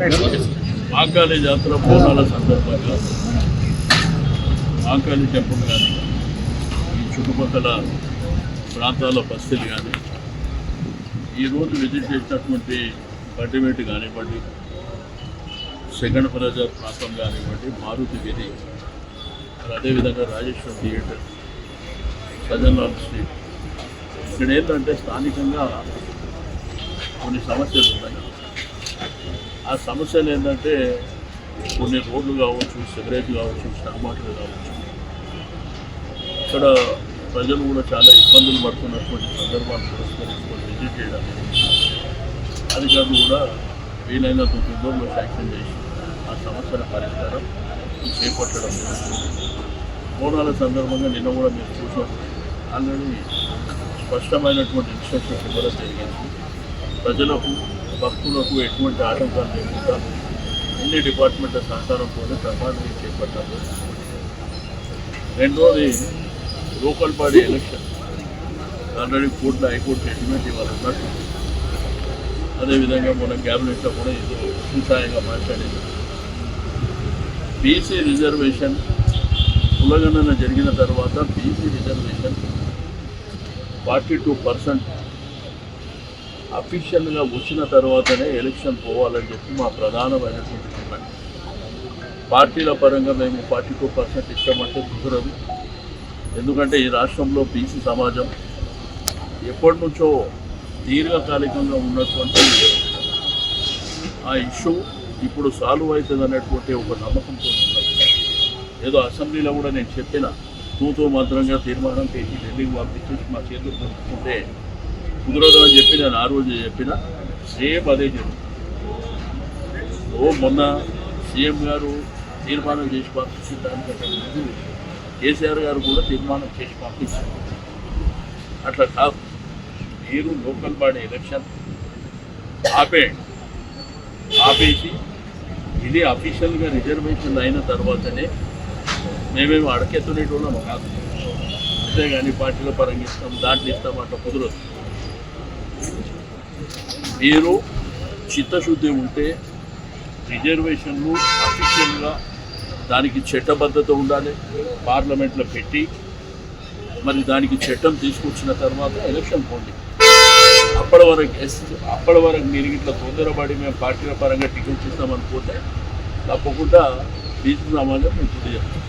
మాంకాళి జాతర బోనాల సందర్భంగా మాంకాళి టెంపుల్ కానీ ఈ చుట్టుపక్కల ప్రాంతాల బస్తీలు కానీ ఈరోజు విజిట్ చేసినటువంటి బడ్డిమేటు కానివ్వండి, సెకండ్ బజార్ ప్రాంతం కానివ్వండి, మారుతి వీధి, అదేవిధంగా రాజేశ్వర్ థియేటర్, సజన్లాల్ స్ట్రీట్, ఇక్కడ ఏంటంటే స్థానికంగా కొన్ని సమస్యలు ఉన్నాయి. ఆ సమస్యలు ఏంటంటే కొన్ని రోడ్లు కావచ్చు, సిగరెట్ కావచ్చు, స్టామాటలు కావచ్చు, ఇక్కడ ప్రజలు కూడా చాలా ఇబ్బందులు పడుతున్నటువంటి సందర్భాన్ని పురస్కరించుకొని విజిట్ చేయడానికి అధికారులు కూడా వీలైనంత తొందరలో శాంక్షన్ చేసి ఆ సమస్యల పరిష్కారం చేపట్టడం జరుగుతుంది. బోనాల సందర్భంగా నిన్న కూడా మీరు చూసినప్పుడు ఆల్రెడీ స్పష్టమైనటువంటి ఇన్స్ట్రక్షన్స్ ఇవ్వడం జరిగింది. ప్రజలకు, భక్తులకు ఎటువంటి ఆటంకాలు లేకుండా అన్ని డిపార్ట్మెంట్ల సహకారంతోనే ప్రమాణాలు చేపట్టాలి. రెండోది లోకల్ బాడీ ఎలక్షన్ ఆల్రెడీ కోర్టులో హైకోర్టు జడ్జిమెంట్ ఇవ్వాలన్నట్టు, అదేవిధంగా మన క్యాబినెట్లో కూడా ఇది ఉత్సాహంగా మాట్లాడింది. బీసీ రిజర్వేషన్ కులగణన జరిగిన తర్వాత బీసీ రిజర్వేషన్ 42% అఫీషియల్గా వచ్చిన తర్వాతనే ఎలక్షన్ పోవాలని చెప్పి మా ప్రధానమైనటువంటి డిమాండ్. పార్టీల పరంగా మేము 42% ఇస్తామంటే కుదరదు. ఎందుకంటే ఈ రాష్ట్రంలో బీసీ సమాజం ఎప్పటి నుంచో దీర్ఘకాలికంగా ఉన్నటువంటి ఆ ఇష్యూ ఇప్పుడు సాల్వ్ అవుతుంది అనేటువంటి ఒక నమ్మకంతో ఉన్నది. ఏదో అసెంబ్లీలో కూడా నేను చెప్పిన తూతూ మాత్రంగా తీర్మానం చేసి ఢిల్లీకి పంపించేసి మా చేతులు పంపుకుంటే కుదరదు అని చెప్పి నేను ఆ రోజు చెప్పిన సేమ్ అదే జరుగుతుంది. మొన్న సీఎం గారు తీర్మానం చేసి పంపించిన దానికంటే ముందు కేసీఆర్ గారు కూడా తీర్మానం చేసి పంపించారు. అట్లా కాదు, మీరు లోకల్ బాడీ ఎలక్షన్ ఆపేసి ఇది అఫీషియల్గా రిజర్వేషన్ అయిన తర్వాతనే మేమేమి అడకెత్తునేటోళ్ళం కాదు. అంతేగాని పార్టీల పరంగా ఇస్తాం, దాంట్లో ఇస్తాం, అట్లా కుదరదు. మీరు చిత్తశుద్ధి ఉంటే రిజర్వేషన్లు అఫీషియల్గా దానికి చట్టబద్ధత ఉండాలి, పార్లమెంట్లో పెట్టి మరి దానికి చట్టం తీసుకొచ్చిన తర్వాత ఎలక్షన్ పోండి. అప్పటి వరకు మీరు ఇట్లా తొందరపడి మేము పార్టీల పరంగా టికెట్ ఇస్తామనుకుంటే తప్పకుండా బీసీ సమాజం మేము గుర్తు చేస్తాం.